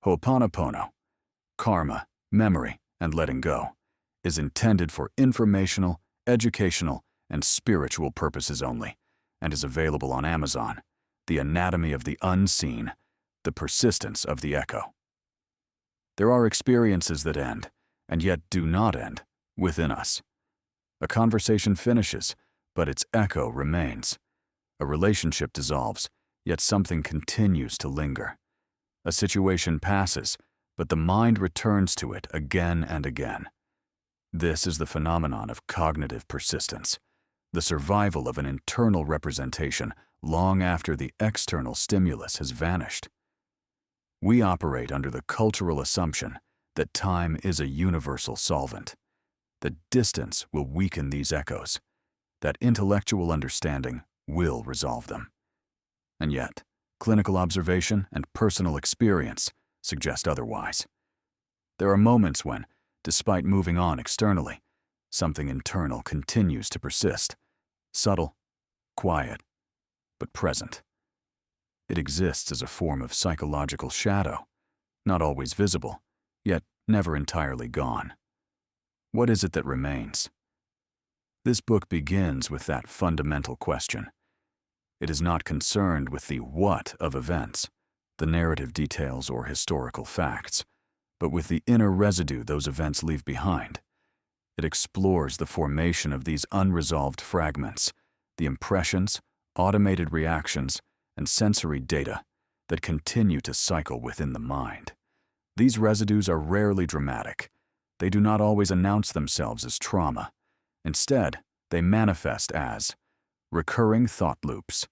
Hoponopono, karma, memory, and letting go, is intended for informational, educational, and spiritual purposes only, and is available on Amazon. The Anatomy of the Unseen, the Persistence of the Echo. There are experiences that end, and yet do not end, within us. A conversation finishes, but its echo remains. A relationship dissolves, yet something continues to linger. A situation passes, but the mind returns to it again and again. This is the phenomenon of cognitive persistence, the survival of an internal representation long after the external stimulus has vanished. We operate under the cultural assumption that time is a universal solvent, that distance will weaken these echoes, that intellectual understanding will resolve them. And yet, clinical observation and personal experience suggest otherwise. There are moments when, despite moving on externally, something internal continues to persist, subtle, quiet, but present. It exists as a form of psychological shadow, not always visible, yet never entirely gone. What is it that remains? This book begins with that fundamental question. It is not concerned with the what of events, the narrative details or historical facts, but with the inner residue those events leave behind. It explores the formation of these unresolved fragments, the impressions, automated reactions, and sensory data that continue to cycle within the mind. These residues are rarely dramatic. They do not always announce themselves as trauma. Instead, they manifest as recurring thought loops,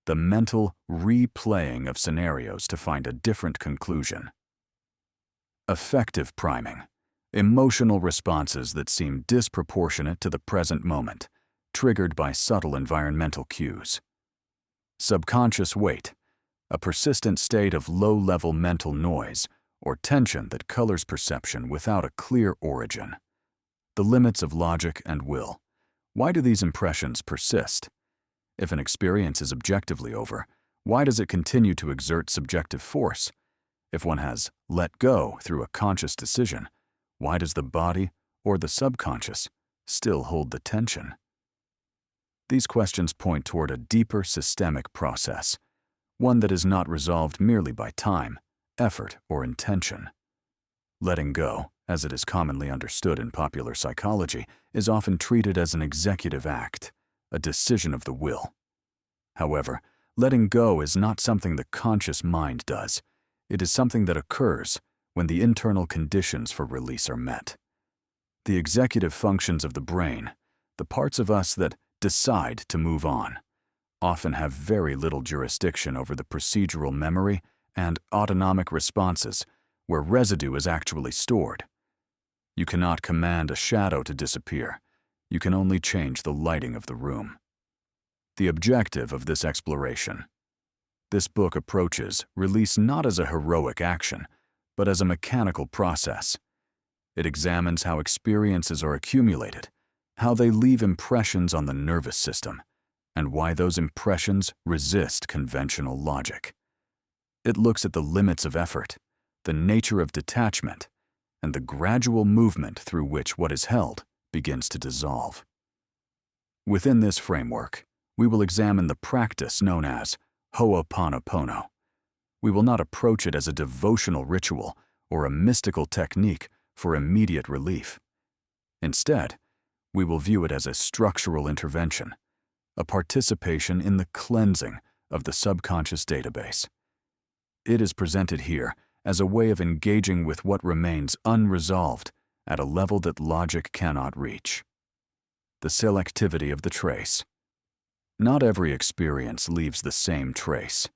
the mental replaying of scenarios to find a different conclusion. Affective priming, emotional responses that seem disproportionate to the present moment, triggered by subtle environmental cues. Subconscious weight, a persistent state of low-level mental noise or tension that colors perception without a clear origin. The limits of logic and will. Why do these impressions persist? If an experience is objectively over, why does it continue to exert subjective force? If one has let go through a conscious decision, why does the body or the subconscious still hold the tension? These questions point toward a deeper systemic process, one that is not resolved merely by time, effort, or intention. Letting go, as it is commonly understood in popular psychology, is often treated as an executive act, a decision of the will. However, letting go is not something the conscious mind does. It is something that occurs when the internal conditions for release are met. The executive functions of the brain, the parts of us that decide to move on, often have very little jurisdiction over the procedural memory and autonomic responses where residue is actually stored. You cannot command a shadow to disappear. You can only change the lighting of the room. The objective of this exploration. This book approaches release not as a heroic action, but as a mechanical process. It examines how experiences are accumulated, how they leave impressions on the nervous system, and why those impressions resist conventional logic. It looks at the limits of effort, the nature of detachment, and the gradual movement through which what is held begins to dissolve. Within this framework, we will examine the practice known as Hoponopono. We will not approach it as a devotional ritual or a mystical technique for immediate relief. Instead, we will view it as a structural intervention, a participation in the cleansing of the subconscious database. It is presented here as a way of engaging with what remains unresolved at a level that logic cannot reach. The selectivity of the trace. Not every experience leaves the same trace.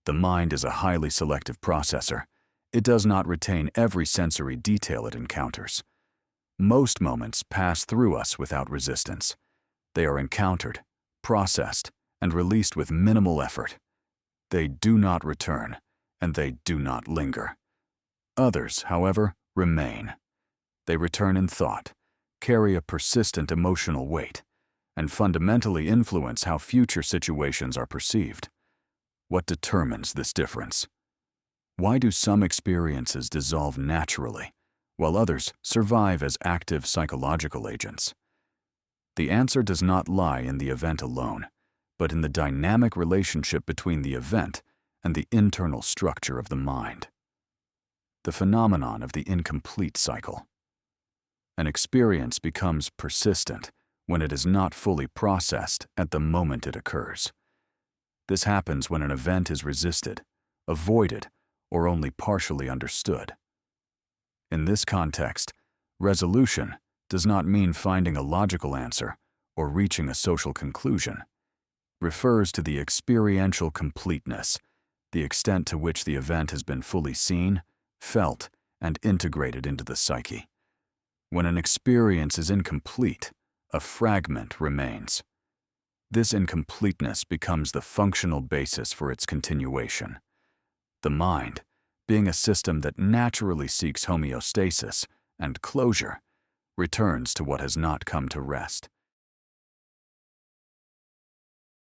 The mind is a highly selective processor. It does not retain every sensory detail it encounters. Most moments pass through us without resistance. They are encountered, processed, and released with minimal effort. They do not return, and they do not linger. Others, however, remain. They return in thought, carry a persistent emotional weight, and fundamentally influence how future situations are perceived. What determines this difference? Why do some experiences dissolve naturally, while others survive as active psychological agents? The answer does not lie in the event alone, but in the dynamic relationship between the event and the internal structure of the mind. The phenomenon of the incomplete cycle. An experience becomes persistent when it is not fully processed at the moment it occurs. This happens when an event is resisted, avoided, or only partially understood. In this context, resolution does not mean finding a logical answer or reaching a social conclusion. Refers to the experiential completeness, the extent to which the event has been fully seen, felt, and integrated into the psyche. When an experience is incomplete, a fragment remains. This incompleteness becomes the functional basis for its continuation. The mind, being a system that naturally seeks homeostasis and closure, returns to what has not come to rest.